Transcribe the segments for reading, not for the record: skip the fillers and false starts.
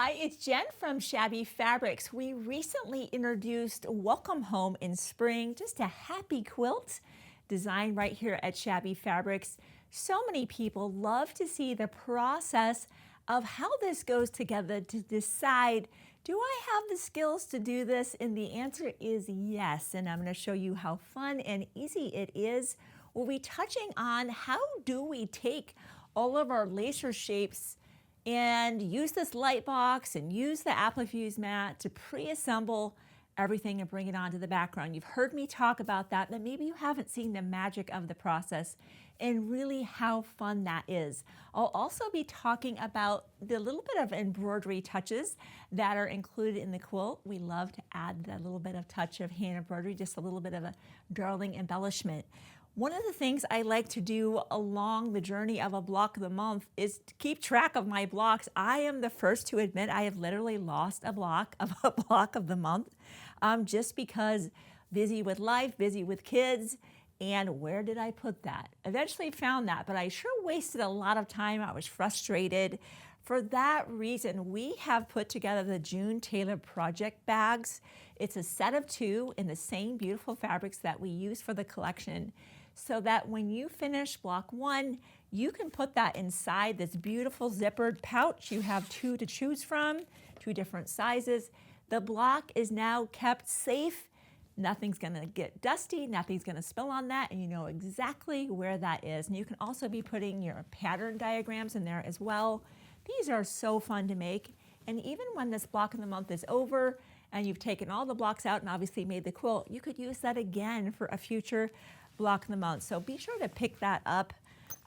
Hi, it's Jen from Shabby Fabrics. We recently introduced Welcome Home in Spring, just a happy quilt design right here at Shabby Fabrics. So many people love to see the process of how this goes together to decide, do I have the skills to do this? And the answer is yes. And I'm going to show you how fun and easy it is. We'll be touching on how do we take all of our lacer shapes and use this light box and use the Appliqué mat to pre-assemble everything and bring it onto the background. You've heard me talk about that, but maybe you haven't seen the magic of the process and really how fun that is. I'll also be talking about the little bit of embroidery touches that are included in the quilt. We love to add that little bit of touch of hand embroidery, just a little bit of a darling embellishment. One of the things I like to do along the journey of a block of the month is to keep track of my blocks. I am the first to admit I have literally lost a block of the month just because busy with life, busy with kids, and where did I put that? Eventually found that, but I sure wasted a lot of time. I was frustrated. For that reason, we have put together the June Taylor Project bags. It's a set of 2 in the same beautiful fabrics that we use for the collection, so that when you finish block 1, you can put that inside this beautiful zippered pouch. You have 2 to choose from, 2 different sizes. The block is now kept safe. Nothing's gonna get dusty, nothing's gonna spill on that, and you know exactly where that is. And you can also be putting your pattern diagrams in there as well. These are so fun to make. And even when this block of the month is over and you've taken all the blocks out and obviously made the quilt, you could use that again for a future block of the month. So be sure to pick that up.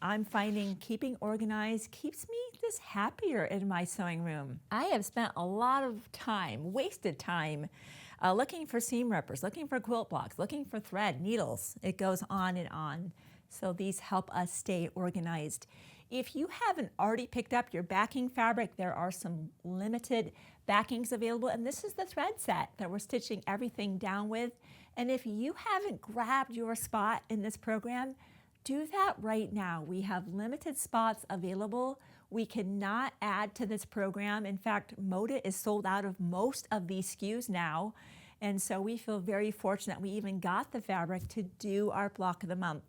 I'm finding keeping organized keeps me just happier in my sewing room. I have spent a lot of time, wasted time, looking for seam rippers, looking for quilt blocks, looking for thread, needles. It goes on and on. So these help us stay organized. If you haven't already picked up your backing fabric, there are some limited backings available, and this is the thread set that we're stitching everything down with. And if you haven't grabbed your spot in this program, do that right now. We have limited spots available. We cannot add to this program. In fact, Moda is sold out of most of these SKUs now. And so we feel very fortunate we even got the fabric to do our block of the month.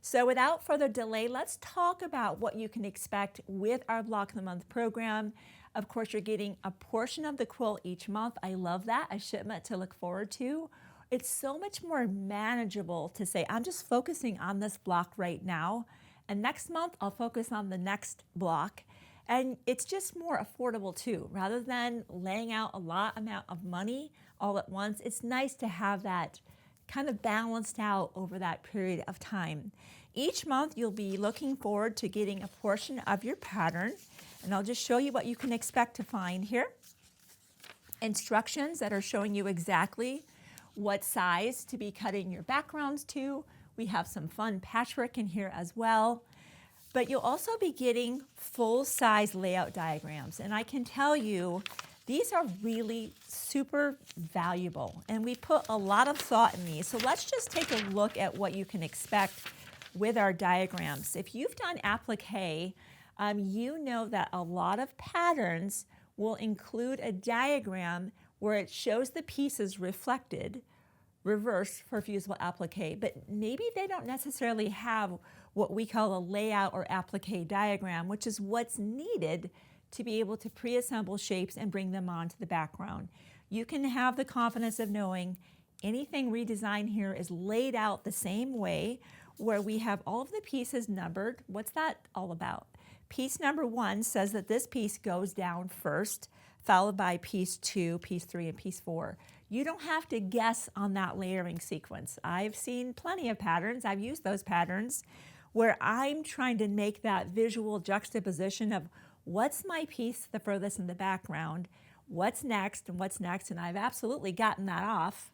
So without further delay, let's talk about what you can expect with our block of the month program. Of course, you're getting a portion of the quilt each month. I love that, a shipment to look forward to. It's so much more manageable to say, I'm just focusing on this block right now, and next month I'll focus on the next block. And it's just more affordable too. Rather than laying out a lot amount of money all at once, it's nice to have that kind of balanced out over that period of time. Each month you'll be looking forward to getting a portion of your pattern, and I'll just show you what you can expect to find here. Instructions that are showing you exactly what size to be cutting your backgrounds to. We have some fun patchwork in here as well. But you'll also be getting full-size layout diagrams. And I can tell you, these are really super valuable. And we put a lot of thought in these. So let's just take a look at what you can expect with our diagrams. If you've done applique, you know that a lot of patterns will include a diagram where it shows the pieces reflected, reversed for fusible applique, but maybe they don't necessarily have what we call a layout or applique diagram, which is what's needed to be able to pre-assemble shapes and bring them onto the background. You can have the confidence of knowing anything redesigned here is laid out the same way, where we have all of the pieces numbered. What's that all about? Piece number 1 says that this piece goes down first, followed by piece 2, piece 3, and piece 4. You don't have to guess on that layering sequence. I've seen plenty of patterns. I've used those patterns where I'm trying to make that visual juxtaposition of what's my piece the furthest in the background, what's next, and I've absolutely gotten that off,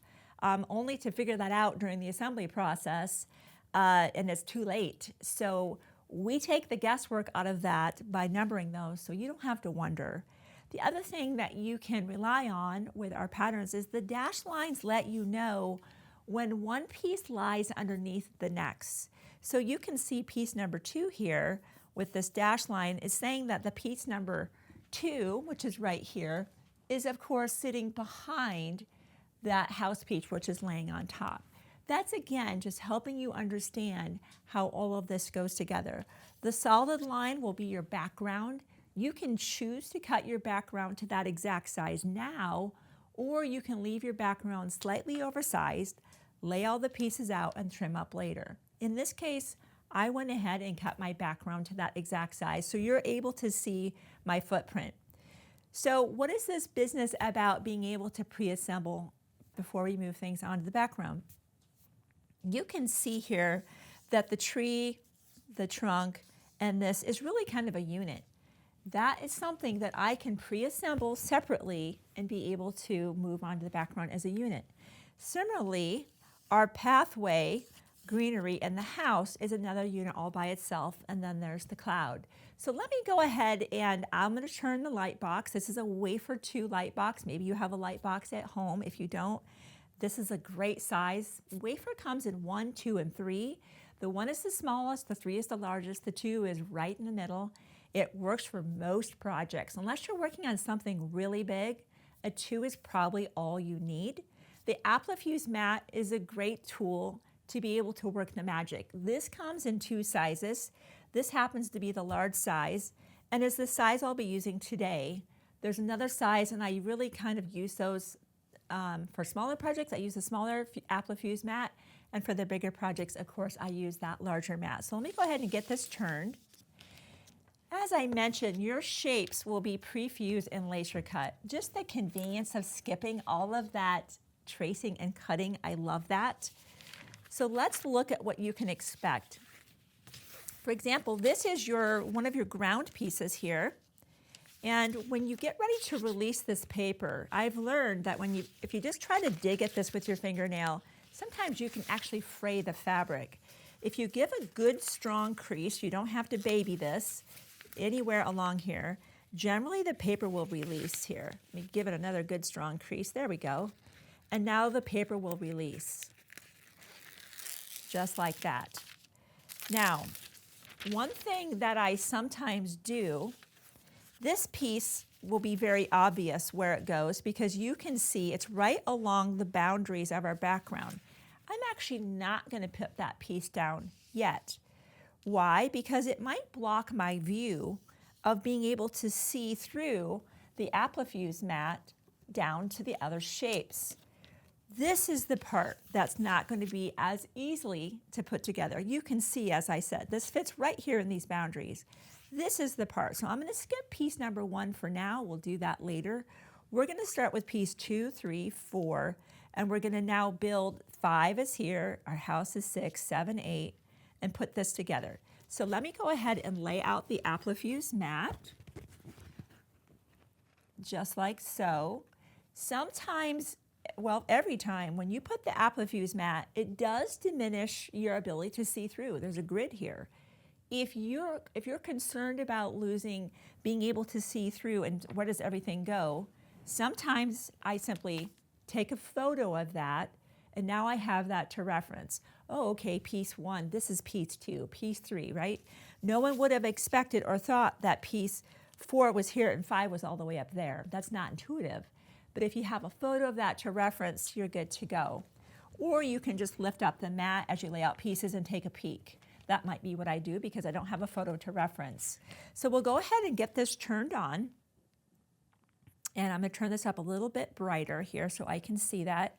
only to figure that out during the assembly process, and it's too late. So we take the guesswork out of that by numbering those, so you don't have to wonder. The other thing that you can rely on with our patterns is the dashed lines let you know when one piece lies underneath the next. So you can see piece number 2 here with this dashed line is saying that the piece number 2, which is right here, is of course sitting behind that house peach, which is laying on top. That's again just helping you understand how all of this goes together. The solid line will be your background. You can choose to cut your background to that exact size now, or you can leave your background slightly oversized, lay all the pieces out, and trim up later. In this case, I went ahead and cut my background to that exact size so you're able to see my footprint. So what is this business about being able to pre-assemble before we move things onto the background? You can see here that the tree, the trunk, and this is really kind of a unit. That is something that I can pre-assemble separately and be able to move onto the background as a unit. Similarly, our pathway, greenery, and the house is another unit all by itself, and then there's the cloud. So let me go ahead and I'm going to turn the light box. This is a wafer 2 light box. Maybe you have a light box at home. If you don't, this is a great size. Wafer comes in 1, 2, and 3. The 1 is the smallest, the 3 is the largest, the 2 is right in the middle. It works for most projects. Unless you're working on something really big, a 2 is probably all you need. The Appliqué mat is a great tool to be able to work the magic. This comes in 2 sizes. This happens to be the large size, and is the size I'll be using today. There's another size, and I really kind of use those for smaller projects. I use a smaller Appliqué mat, and for the bigger projects, of course, I use that larger mat. So let me go ahead and get this turned. As I mentioned, your shapes will be pre-fused and laser cut. Just the convenience of skipping all of that tracing and cutting, I love that. So let's look at what you can expect. For example, this is one of your ground pieces here. And when you get ready to release this paper, I've learned that if you just try to dig at this with your fingernail, sometimes you can actually fray the fabric. If you give a good strong crease, you don't have to baby this, anywhere along here, generally the paper will release here. Let me give it another good strong crease. There we go. And now the paper will release. Just like that. Now, one thing that I sometimes do, this piece will be very obvious where it goes because you can see it's right along the boundaries of our background. I'm actually not going to put that piece down yet. Why? Because it might block my view of being able to see through the Appliqué mat down to the other shapes. This is the part that's not going to be as easily to put together. You can see, as I said, this fits right here in these boundaries. This is the part. So I'm going to skip piece number 1 for now. We'll do that later. We're going to start with piece 2, 3, 4, and we're going to now build 5 is here, our house is 6, 7, 8, and put this together. So let me go ahead and lay out the Appliqué mat, just like so. Sometimes, well, every time when you put the Appliqué mat, it does diminish your ability to see through. There's a grid here. If you're concerned about being able to see through and where does everything go, sometimes I simply take a photo of that, and now I have that to reference. Oh, okay, piece 1, this is piece 2, piece 3, right? No one would have expected or thought that piece 4 was here and 5 was all the way up there. That's not intuitive. But if you have a photo of that to reference, you're good to go. Or you can just lift up the mat as you lay out pieces and take a peek. That might be what I do because I don't have a photo to reference. So we'll go ahead and get this turned on. And I'm going to turn this up a little bit brighter here so I can see that.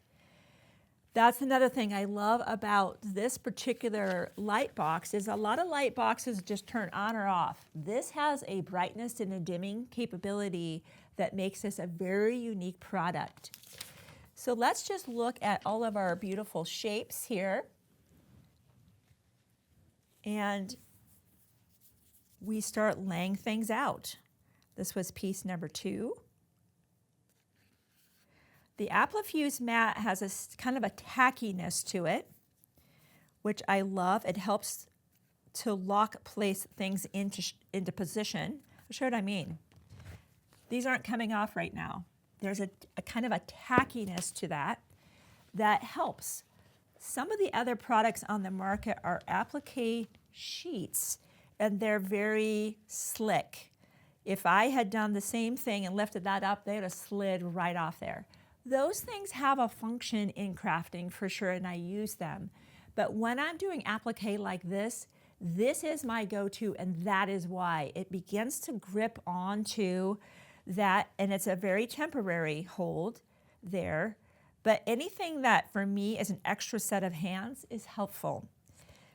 That's another thing I love about this particular light box is a lot of light boxes just turn on or off. This has a brightness and a dimming capability that makes this a very unique product. So let's just look at all of our beautiful shapes here. And we start laying things out. This was piece number 2. The Appliqué mat has a kind of a tackiness to it, which I love. It helps to place things into position. I'll show what I mean. These aren't coming off right now. There's a kind of a tackiness to that helps. Some of the other products on the market are applique sheets, and they're very slick. If I had done the same thing and lifted that up, they would have slid right off there. Those things have a function in crafting for sure, and I use them. But when I'm doing applique like this is my go-to, and that is why. It begins to grip onto that, and it's a very temporary hold there. But anything that for me is an extra set of hands is helpful.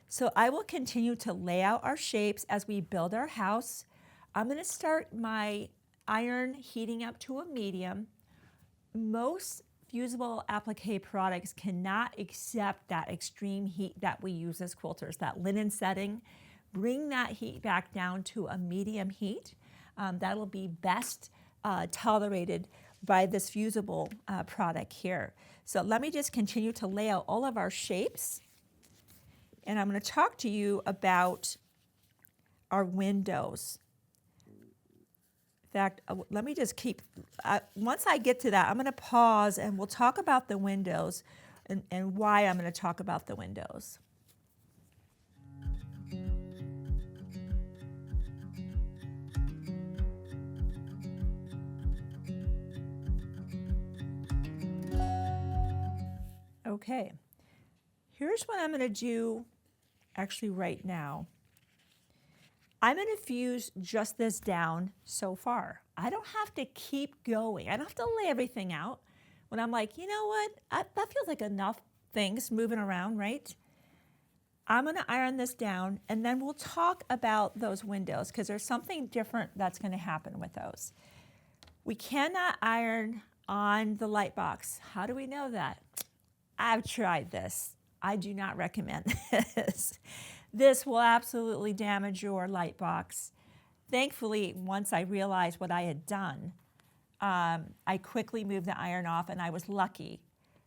So I will continue to lay out our shapes as we build our house. I'm going to start my iron heating up to a medium. Most fusible applique products cannot accept that extreme heat that we use as quilters, that linen setting. Bring that heat back down to a medium heat. That'll be best tolerated by this fusible product here. So let me just continue to lay out all of our shapes. And I'm going to talk to you about our windows. In fact, let me just keep, once I get to that, I'm going to pause and we'll talk about the windows and why I'm going to talk about the windows. Okay, here's what I'm going to do actually right now. I'm going to fuse just this down so far. I don't have to keep going. I don't have to lay everything out. When I'm like, you know what, that feels like enough things moving around, right? I'm going to iron this down, and then we'll talk about those windows because there's something different that's going to happen with those. We cannot iron on the light box. How do we know that? I've tried this. I do not recommend this. This will absolutely damage your light box. Thankfully, once I realized what I had done, I quickly moved the iron off, and I was lucky.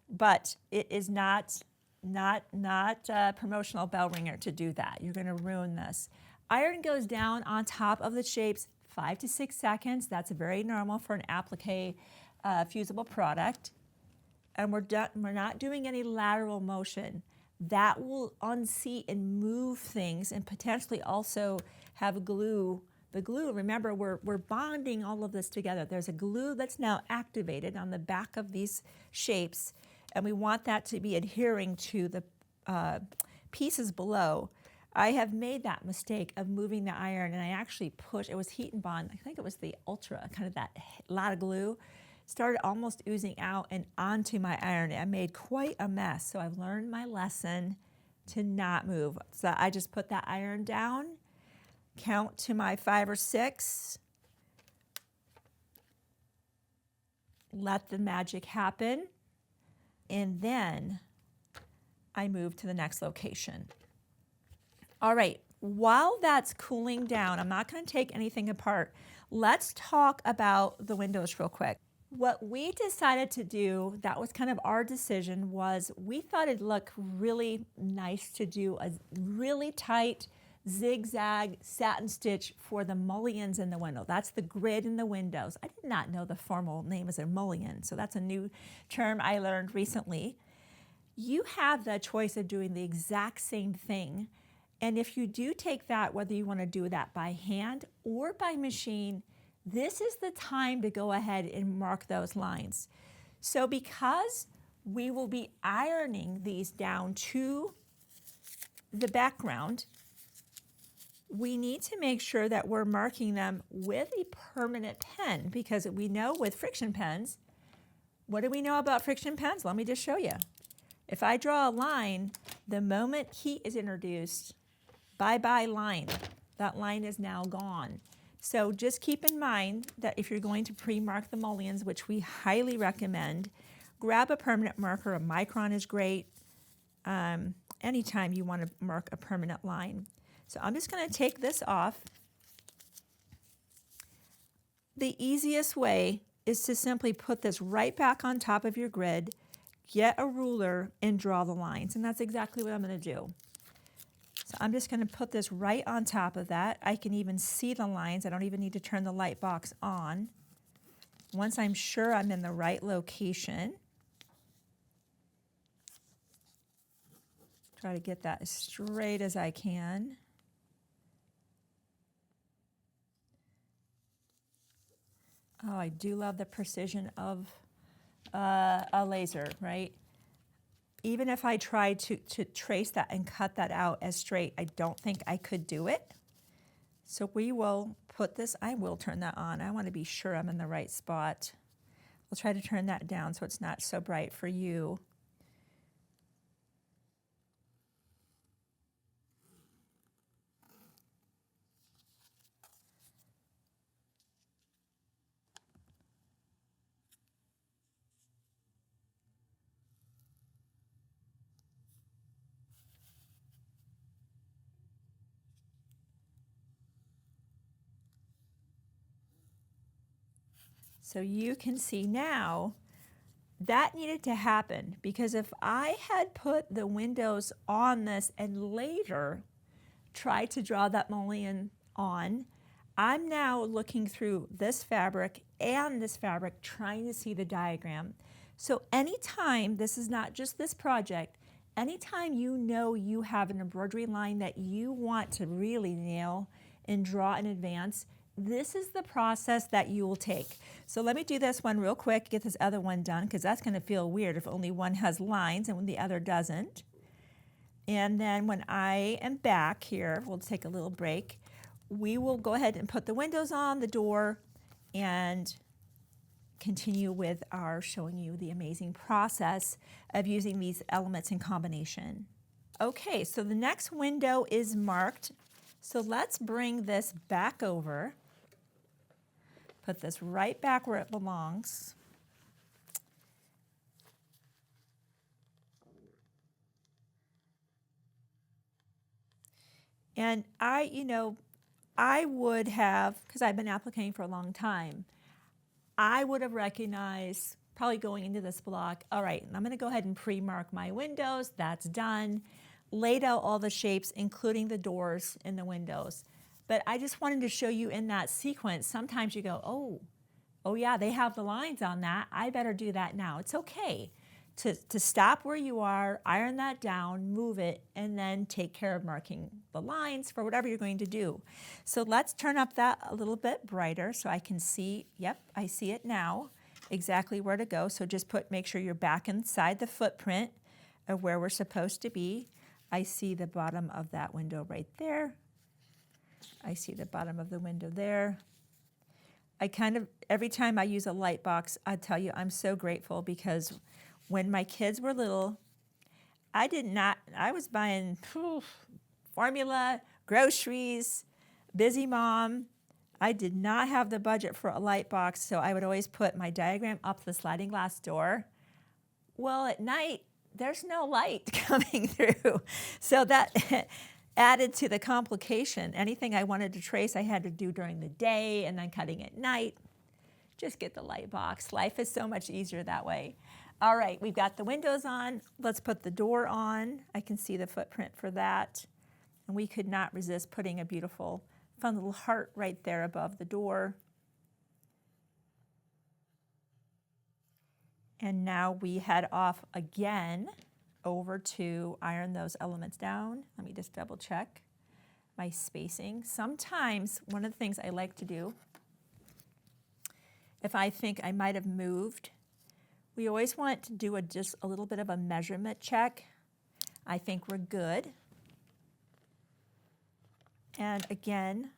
But it is not a promotional bell ringer to do that. You're going to ruin this. Iron goes down on top of the shapes 5 to 6 seconds. That's very normal for an applique fusible product. And we're not doing any lateral motion. That will unseat and move things and potentially also have glue. The glue, remember, we're bonding all of this together. There's a glue that's now activated on the back of these shapes, and we want that to be adhering to the pieces below. I have made that mistake of moving the iron, and I actually pushed, it was Heat and Bond, I think it was the Ultra, kind of that lot of glue, started almost oozing out and onto my iron. I made quite a mess, so I've learned my lesson to not move. So I just put that iron down, count to my 5 or 6, let the magic happen, and then I move to the next location. All right, while that's cooling down, I'm not going to take anything apart. Let's talk about the windows real quick. What we decided to do, that was kind of our decision, was we thought it'd look really nice to do a really tight zigzag satin stitch for the mullions in the window. That's the grid in the windows. I did not know the formal name is a mullion, so that's a new term I learned recently. You have the choice of doing the exact same thing, and if you do take that, whether you want to do that by hand or by machine, this is the time to go ahead and mark those lines. So because we will be ironing these down to the background, we need to make sure that we're marking them with a permanent pen, because we know with friction pens, what do we know about friction pens? Let me just show you. If I draw a line, the moment heat is introduced, bye-bye line. That line is now gone. So just keep in mind that if you're going to pre-mark the mullions, which we highly recommend, grab a permanent marker. A micron is great. Anytime you want to mark a permanent line. So I'm just going to take this off. The easiest way is to simply put this right back on top of your grid, get a ruler, and draw the lines. And that's exactly what I'm going to do. So I'm just going to put this right on top of that. I can even see the lines. I don't even need to turn the light box on. Once I'm sure I'm in the right location, try to get that as straight as I can. Oh, I do love the precision of a laser, right? Even if I tried to trace that and cut that out as straight, I don't think I could do it. So we will put this, I will turn that on. I want to be sure I'm in the right spot. We'll try to turn that down so it's not so bright for you. So you can see now that needed to happen, because if I had put the windows on this and later tried to draw that mullion on, I'm now looking through this fabric and this fabric trying to see the diagram. So anytime, this is not just this project, anytime you know you have an embroidery line that you want to really nail and draw in advance, this is the process that you will take. So let me do this one real quick, get this other one done, because that's going to feel weird if only one has lines and when the other doesn't. And then when I am back here, we'll take a little break. We will go ahead and put the windows on, the door, and continue with our showing you the amazing process of using these elements in combination. Okay, so the next window is marked. So let's bring this back over. Put this right back where it belongs. And I would have, because I've been appliquing for a long time, I would have recognized, probably going into this block, all right, I'm going to go ahead and pre-mark my windows. That's done. Laid out all the shapes, including the doors and the windows. But I just wanted to show you in that sequence, sometimes you go, oh yeah, they have the lines on that. I better do that now. It's okay to stop where you are, iron that down, move it, and then take care of marking the lines for whatever you're going to do. So let's turn up that a little bit brighter so I can see, yep, I see it now, exactly where to go. So just make sure you're back inside the footprint of where we're supposed to be. I see the bottom of that window right there. I see the bottom of the window there. I kind of, every time I use a light box, I tell you, I'm so grateful, because when my kids were little, I was buying formula, groceries, busy mom. I did not have the budget for a light box, so I would always put my diagram up the sliding glass door. Well, at night, there's no light coming through. So that added to the complication. Anything I wanted to trace, I had to do during the day and then cutting at night. Just get the light box. Life is so much easier that way. All right, we've got the windows on. Let's put the door on. I can see the footprint for that. And we could not resist putting a beautiful, fun little heart right there above the door. And now we head off again over to iron those elements down. Let me just double check my spacing. Sometimes one of the things I like to do, if I think I might have moved, we always want to do just a little bit of a measurement check. I think we're good. And again,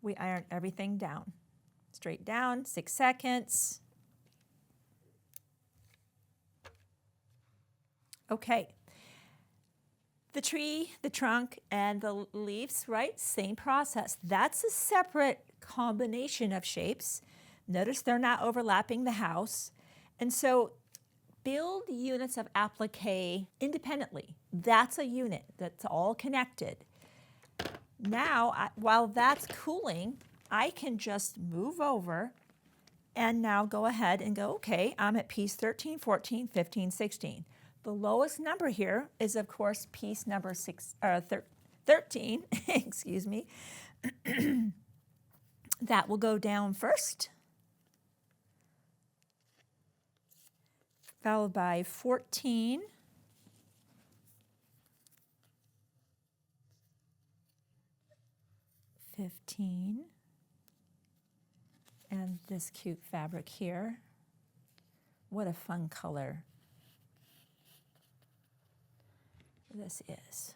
we iron everything down. Straight down, 6 seconds. Okay. The tree, the trunk, and the leaves, right? Same process. That's a separate combination of shapes. Notice they're not overlapping the house. And so build units of applique independently. That's a unit that's all connected. Now, while that's cooling, I can just move over and now go ahead and go, okay, I'm at piece 13, 14, 15, 16. The lowest number here is, of course, piece number 13, excuse me. That will go down first, followed by 14, 15, And this cute fabric here. What a fun color this is.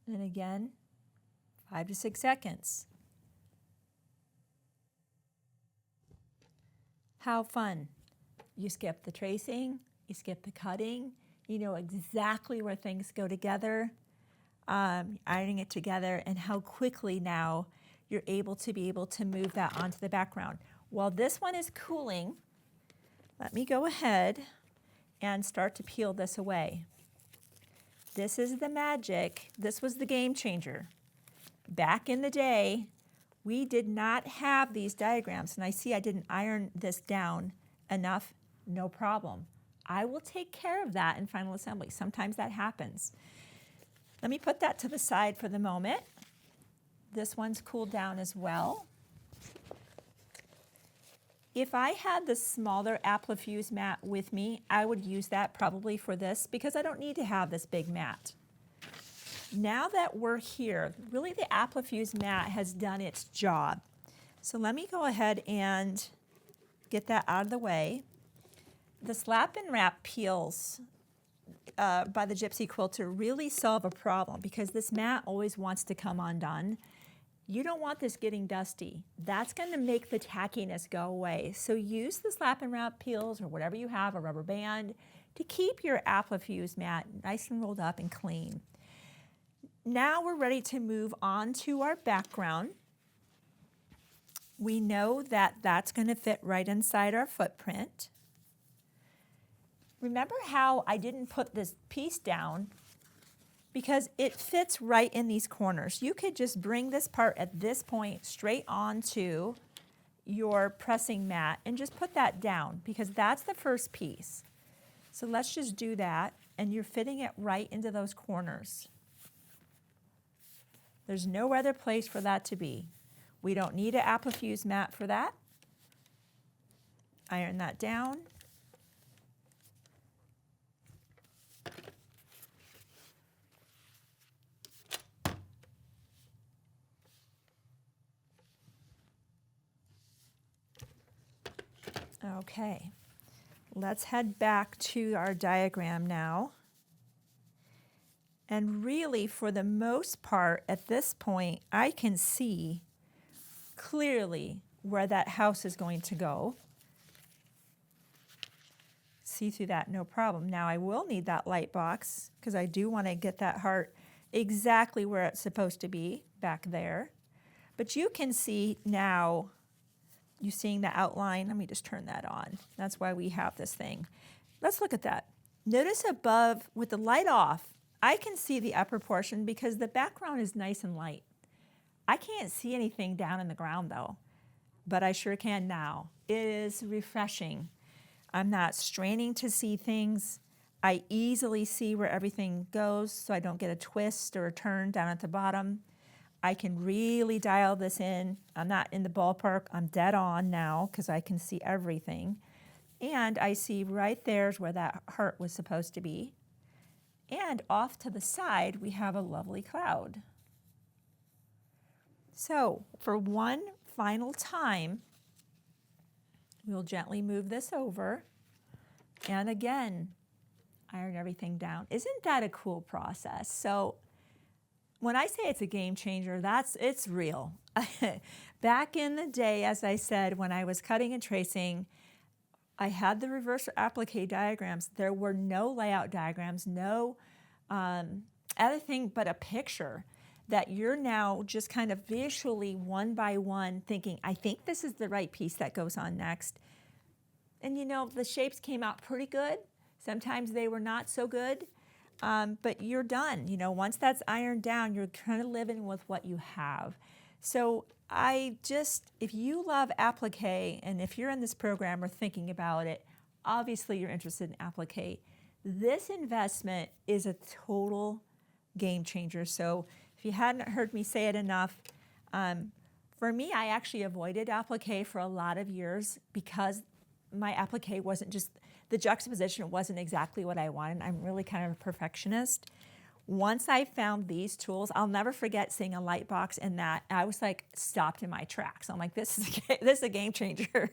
And again, 5 to 6 seconds. How fun. You skip the tracing, you skip the cutting, you know exactly where things go together, ironing it together, and how quickly now you're able to move that onto the background. While this one is cooling, let me go ahead and start to peel this away. This is the magic. This was the game changer. Back in the day, we did not have these diagrams, and I see I didn't iron this down enough, no problem. I will take care of that in final assembly. Sometimes that happens. Let me put that to the side for the moment. This one's cooled down as well. If I had the smaller Appliqué mat with me, I would use that probably for this because I don't need to have this big mat. Now that we're here, really the Appliqué mat has done its job. So let me go ahead and get that out of the way. The slap and wrap peels by the Gypsy Quilter really solve a problem because this mat always wants to come undone. You don't want this getting dusty. That's going to make the tackiness go away. So use the slap and wrap peels or whatever you have, a rubber band, to keep your Appliqué mat nice and rolled up and clean. Now we're ready to move on to our background. We know that that's going to fit right inside our footprint. Remember how I didn't put this piece down? Because it fits right in these corners. You could just bring this part at this point straight onto your pressing mat and just put that down because that's the first piece. So let's just do that, and you're fitting it right into those corners. There's no other place for that to be. We don't need an Appliqué mat for that. Iron that down. Okay, let's head back to our diagram now. And really, for the most part, at this point, I can see clearly where that house is going to go. See through that, no problem. Now I will need that light box because I do want to get that heart exactly where it's supposed to be, back there. But you can see now, you seeing the outline? Let me just turn that on. That's why we have this thing. Let's look at that. Notice above, with the light off, I can see the upper portion because the background is nice and light. I can't see anything down in the ground though, but I sure can now. It is refreshing. I'm not straining to see things. I easily see where everything goes so I don't get a twist or a turn down at the bottom. I can really dial this in. I'm not in the ballpark. I'm dead on now because I can see everything. And I see right there's where that heart was supposed to be. And off to the side, we have a lovely cloud. So for one final time, we'll gently move this over. And again, iron everything down. Isn't that a cool process? So when I say it's a game changer, it's real. Back in the day, as I said, when I was cutting and tracing, I had the reverse applique diagrams. There were no layout diagrams, no other thing but a picture that you're now just kind of visually one by one thinking, I think this is the right piece that goes on next. And you know, the shapes came out pretty good. Sometimes they were not so good, but you're done. You know, once that's ironed down, you're kind of living with what you have. So if you love applique, and if you're in this program or thinking about it, obviously you're interested in applique. This investment is a total game changer. So if you hadn't heard me say it enough, for me, I actually avoided applique for a lot of years because my applique wasn't just, the juxtaposition wasn't exactly what I wanted. I'm really kind of a perfectionist. Once I found these tools, I'll never forget seeing a light box in that. I was like stopped in my tracks. I'm like, this is a game changer.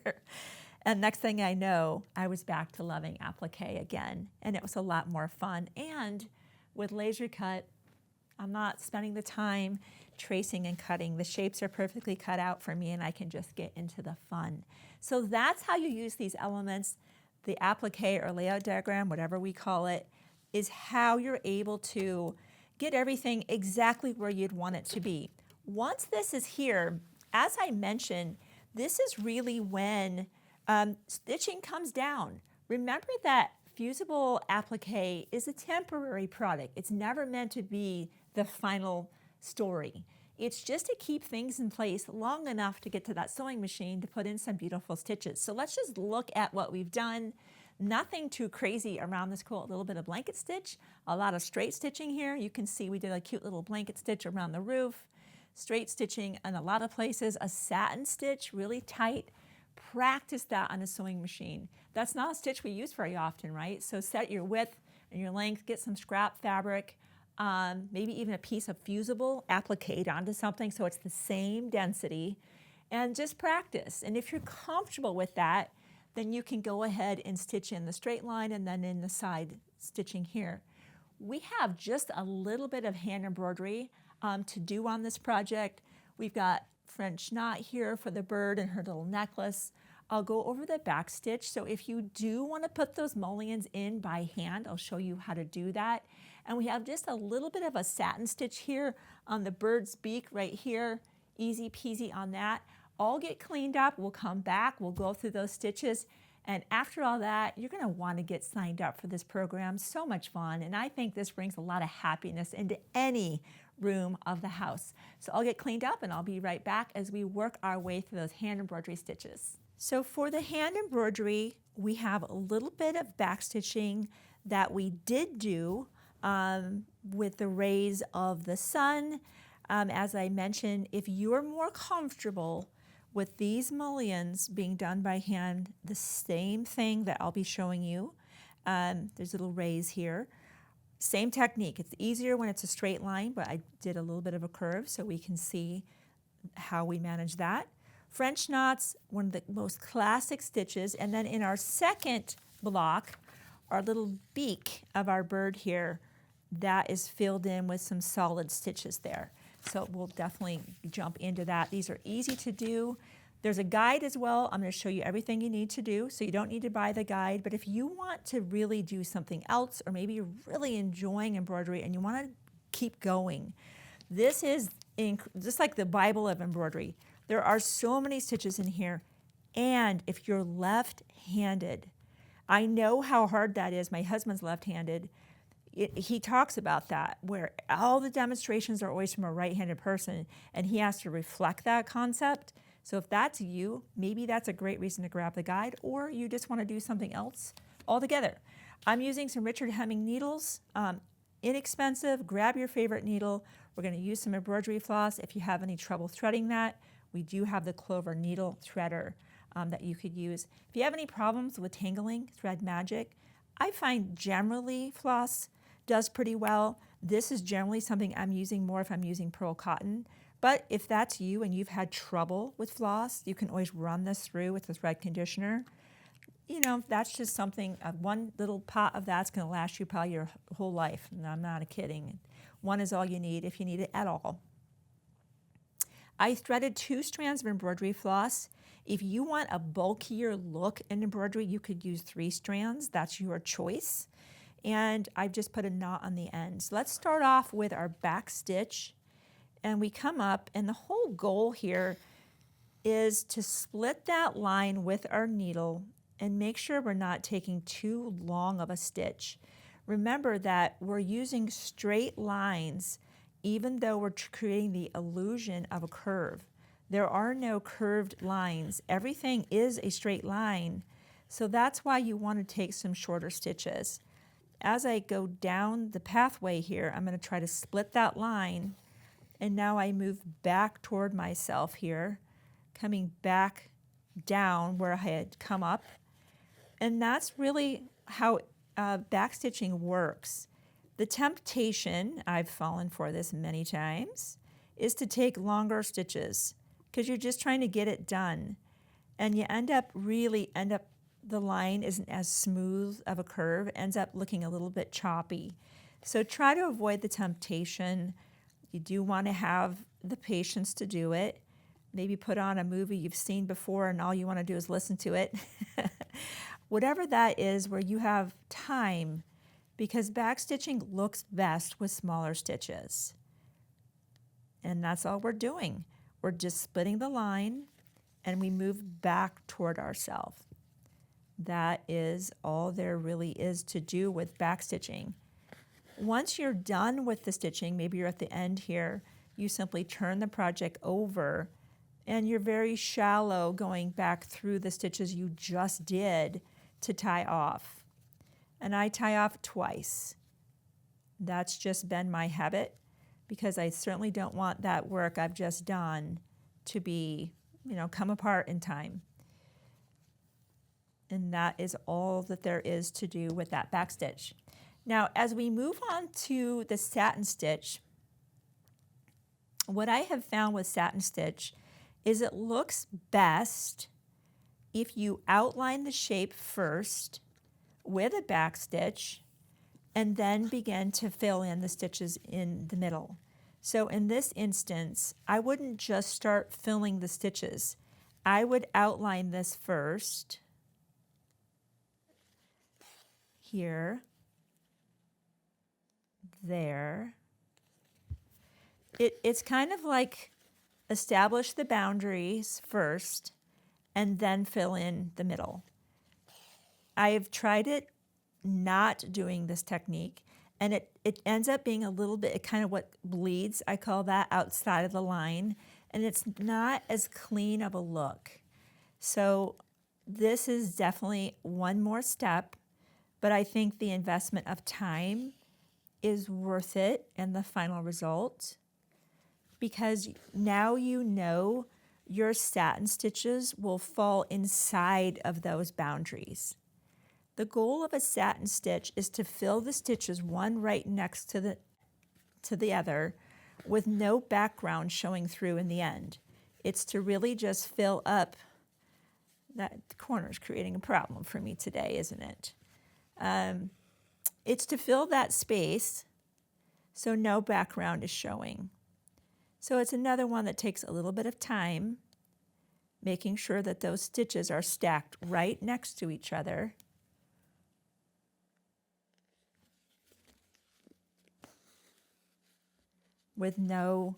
And next thing I know, I was back to loving applique again. And it was a lot more fun. And with laser cut, I'm not spending the time tracing and cutting. The shapes are perfectly cut out for me and I can just get into the fun. So that's how you use these elements. The applique or layout diagram, whatever we call it, is how you're able to get everything exactly where you'd want it to be. Once this is here, as I mentioned, this is really when stitching comes down. Remember that fusible applique is a temporary product. It's never meant to be the final story. It's just to keep things in place long enough to get to that sewing machine to put in some beautiful stitches. So let's just look at what we've done. Nothing too crazy around this quilt. A little bit of blanket stitch, a lot of straight stitching here. You can see we did a cute little blanket stitch around the roof, straight stitching in a lot of places, a satin stitch, really tight. Practice that on a sewing machine. That's not a stitch we use very often, right? So set your width and your length, get some scrap fabric, maybe even a piece of fusible appliqued onto something so it's the same density, and just practice. And if you're comfortable with that, then you can go ahead and stitch in the straight line and then in the side stitching here. We have just a little bit of hand embroidery to do on this project. We've got French knot here for the bird and her little necklace. I'll go over the back stitch. So if you do want to put those mullions in by hand, I'll show you how to do that. And we have just a little bit of a satin stitch here on the bird's beak right here. Easy peasy on that. All get cleaned up. We'll come back. We'll go through those stitches. And after all that, you're going to want to get signed up for this program. So much fun. And I think this brings a lot of happiness into any room of the house. So I'll get cleaned up and I'll be right back as we work our way through those hand embroidery stitches. So for the hand embroidery, we have a little bit of back stitching that we did do with the rays of the sun. As I mentioned, if you're more comfortable with these mullions being done by hand, the same thing that I'll be showing you. There's little rays here. Same technique. It's easier when it's a straight line, but I did a little bit of a curve so we can see how we manage that. French knots, one of the most classic stitches. And then in our second block, our little beak of our bird here, that is filled in with some solid stitches there. So we'll definitely jump into that. These are easy to do. There's a guide as well. I'm going to show you everything you need to do, so you don't need to buy the guide. But if you want to really do something else, or maybe you're really enjoying embroidery and you want to keep going, this is just like the Bible of embroidery. There are so many stitches in here. And if you're left-handed, I know how hard that is. My husband's left-handed. He talks about that, where all the demonstrations are always from a right-handed person, and he has to reflect that concept. So if that's you, maybe that's a great reason to grab the guide, or you just want to do something else altogether. I'm using some Richard Hemming needles, inexpensive. Grab your favorite needle. We're going to use some embroidery floss. If you have any trouble threading that, we do have the Clover needle threader that you could use. If you have any problems with tangling, Thread Magic, I find generally floss does pretty well. This is generally something I'm using more if I'm using pearl cotton. But if that's you and you've had trouble with floss, you can always run this through with the thread conditioner. You know, that's just something, one little pot of that's going to last you probably your whole life. And I'm not kidding. One is all you need if you need it at all. I threaded 2 strands of embroidery floss. If you want a bulkier look in embroidery, you could use 3 strands. That's your choice. And I've just put a knot on the end. So let's start off with our back stitch. And we come up, and the whole goal here is to split that line with our needle and make sure we're not taking too long of a stitch. Remember that we're using straight lines even though we're creating the illusion of a curve. There are no curved lines. Everything is a straight line. So that's why you want to take some shorter stitches. As I go down the pathway here, I'm going to try to split that line. And now I move back toward myself here, coming back down where I had come up. And that's really how backstitching works. The temptation, I've fallen for this many times, is to take longer stitches because you're just trying to get it done. And you end up the line isn't as smooth of a curve, ends up looking a little bit choppy. So try to avoid the temptation. You do want to have the patience to do it. Maybe put on a movie you've seen before and all you want to do is listen to it. Whatever that is, where you have time, because backstitching looks best with smaller stitches. And that's all we're doing. We're just splitting the line and we move back toward ourselves. That is all there really is to do with backstitching. Once you're done with the stitching, maybe you're at the end here, you simply turn the project over and you're very shallow going back through the stitches you just did to tie off. And I tie off twice. That's just been my habit because I certainly don't want that work I've just done to be, come apart in time. And that is all that there is to do with that backstitch. Now, as we move on to the satin stitch, what I have found with satin stitch is it looks best if you outline the shape first with a backstitch and then begin to fill in the stitches in the middle. So in this instance, I wouldn't just start filling the stitches. I would outline this first, here, there. It's kind of like establish the boundaries first and then fill in the middle. I've tried it not doing this technique, and it ends up being a little bit, kind of what bleeds, I call that, outside of the line, and it's not as clean of a look. So this is definitely one more step, but I think the investment of time is worth it in the final result because now you know your satin stitches will fall inside of those boundaries. The goal of a satin stitch is to fill the stitches one right next to the other with no background showing through in the end. It's to really just fill up. That corner is creating a problem for me today, isn't it? It's to fill that space so no background is showing. So it's another one that takes a little bit of time, making sure that those stitches are stacked right next to each other. With no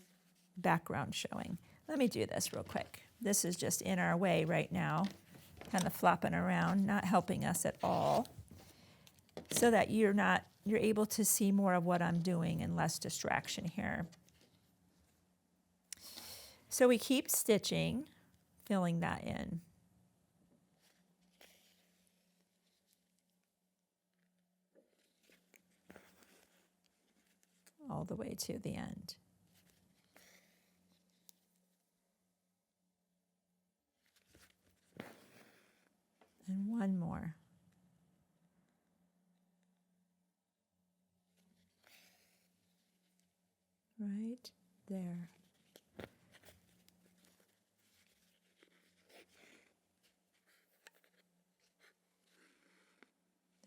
background showing. Let me do this real quick. This is just in our way right now, kind of flopping around, not helping us at all, so that you're able to see more of what I'm doing and less distraction here. So we keep stitching, filling that in. All the way to the end. And one more. Right there.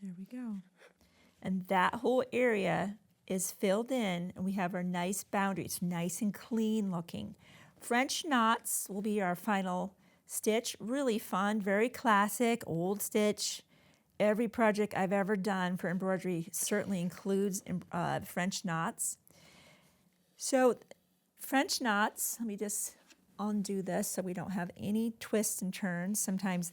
There we go. And that whole area is filled in, and we have our nice boundaries, nice and clean looking. French knots will be our final stitch. Really fun, very classic, old stitch. Every project I've ever done for embroidery certainly includes French knots. So French knots, let me just undo this so we don't have any twists and turns. Sometimes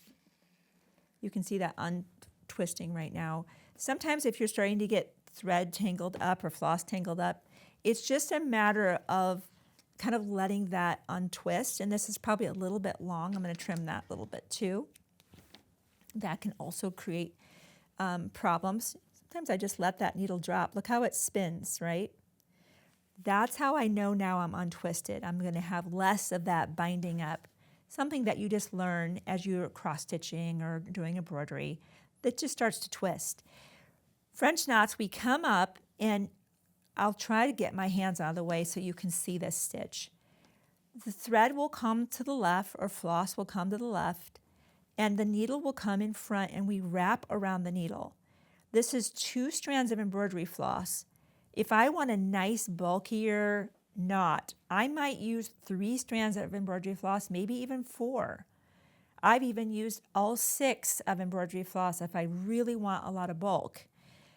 you can see that untwisting right now. Sometimes if you're starting to get thread tangled up or floss tangled up, it's just a matter of kind of letting that untwist. And this is probably a little bit long. I'm going to trim that a little bit too. That can also create problems. Sometimes I just let that needle drop. Look how it spins, right? That's how I know now I'm untwisted. I'm going to have less of that binding up, something that you just learn as you're cross-stitching or doing embroidery that just starts to twist. French knots, we come up And I'll try to get my hands out of the way so you can see this stitch. The thread will come to the left, or floss will come to the left, and the needle will come in front, and we wrap around the needle. This is 2 strands of embroidery floss. If I want a nice bulkier knot, I might use 3 strands of embroidery floss, maybe even 4. I've even used all 6 of embroidery floss if I really want a lot of bulk.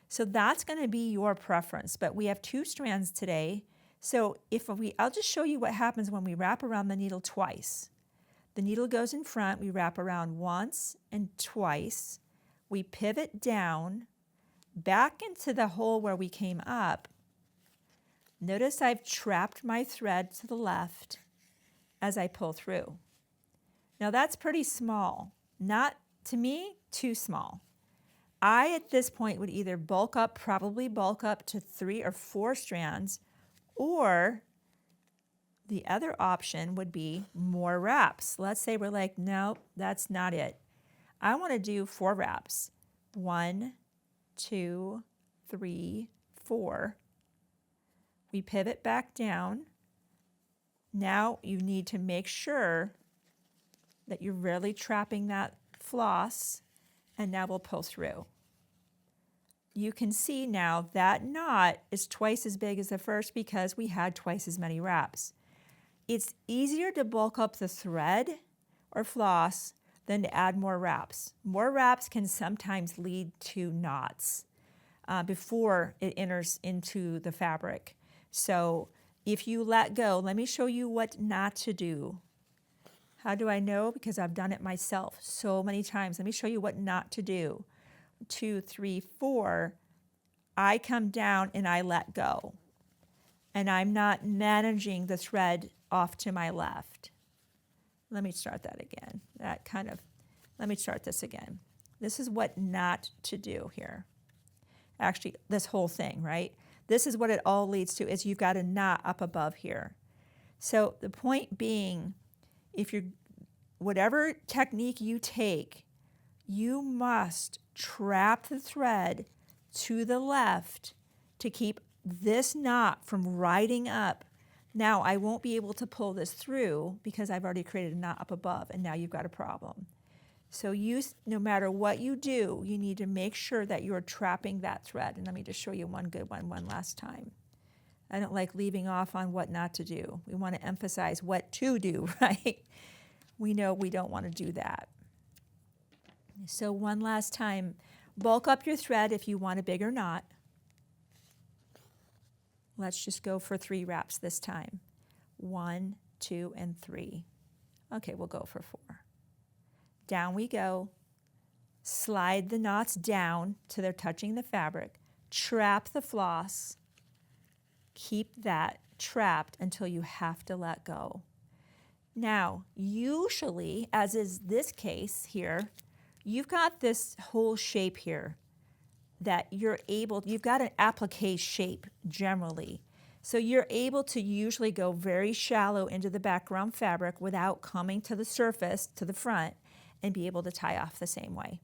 So that's going to be your preference, but we have 2 strands today. So I'll just show you what happens when we wrap around the needle twice. The needle goes in front, we wrap around once and twice. We pivot down, back into the hole where we came up. Notice I've trapped my thread to the left as I pull through. Now that's pretty small. Not, to me, too small. I, at this point, would either probably bulk up to 3 or 4 strands, or the other option would be more wraps. Let's say we're like, no, that's not it. I want to do 4 wraps. 1, 2, 3, 4. We pivot back down. Now you need to make sure that you're really trapping that floss, and now we'll pull through. You can see now that knot is twice as big as the first because we had twice as many wraps. It's easier to bulk up the thread or floss than to add more wraps. More wraps can sometimes lead to knots before it enters into the fabric. So if you let go, let me show you what not to do. How do I know? Because I've done it myself so many times. Let me show you what not to do. 2, 3, 4, I come down and I let go. And I'm not managing the thread off to my left. Let me start that again. Let me start this again. This is what not to do here. Actually, this whole thing, right? This is what it all leads to, is you've got a knot up above here. So the point being, whatever technique you take, you must trap the thread to the left to keep this knot from riding up. Now I won't be able to pull this through because I've already created a knot up above, and now you've got a problem. So no matter what you do, you need to make sure that you're trapping that thread. And let me just show you one good one last time. I don't like leaving off on what not to do. We want to emphasize what to do, right? We know we don't want to do that. So one last time, bulk up your thread if you want a bigger knot. Let's just go for 3 wraps this time. 1, 2, and 3. Okay, we'll go for 4. Down we go. Slide the knots down till they're touching the fabric. Trap the floss. Keep that trapped until you have to let go. Now, usually, as is this case here, you've got this whole shape here that you've got an applique shape generally. So you're able to usually go very shallow into the background fabric without coming to the surface, to the front, and be able to tie off the same way.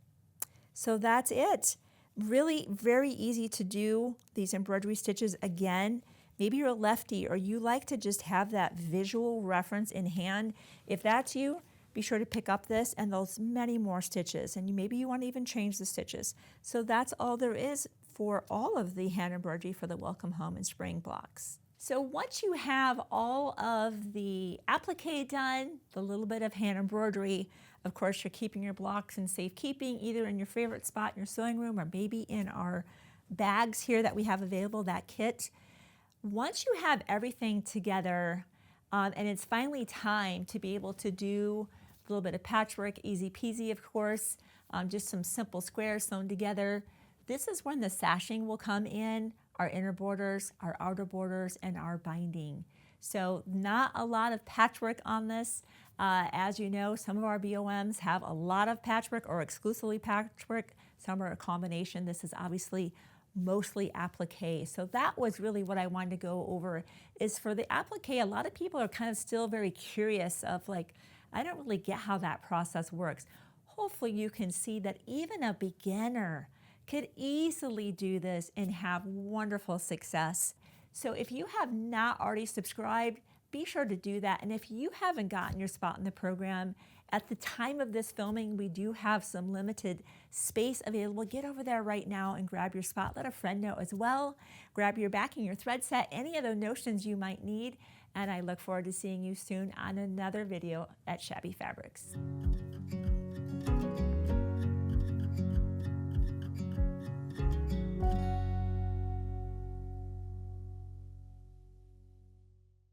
So that's it. Really very easy to do these embroidery stitches. Again, maybe you're a lefty or you like to just have that visual reference in hand. If that's you, be sure to pick up this and those many more stitches, and maybe you want to even change the stitches. So that's all there is for all of the hand embroidery for the Welcome Home and Spring blocks. So once you have all of the applique done, the little bit of hand embroidery, of course you're keeping your blocks in safekeeping, either in your favorite spot in your sewing room or maybe in our bags here that we have available, that kit. Once you have everything together, and it's finally time to be able to do a little bit of patchwork, easy peasy of course, just some simple squares sewn together. This is when the sashing will come in, our inner borders, our outer borders, and our binding. So not a lot of patchwork on this. As you know, some of our BOMs have a lot of patchwork or exclusively patchwork. Some are a combination. This is obviously mostly applique. So that was really what I wanted to go over, is for the applique, a lot of people are kind of still very curious of like, I don't really get how that process works. Hopefully you can see that even a beginner could easily do this and have wonderful success. So if you have not already subscribed, be sure to do that. And if you haven't gotten your spot in the program, at the time of this filming, we do have some limited space available. Get over there right now and grab your spot. Let a friend know as well. Grab your backing, your thread set, any of the notions you might need. And I look forward to seeing you soon on another video at Shabby Fabrics.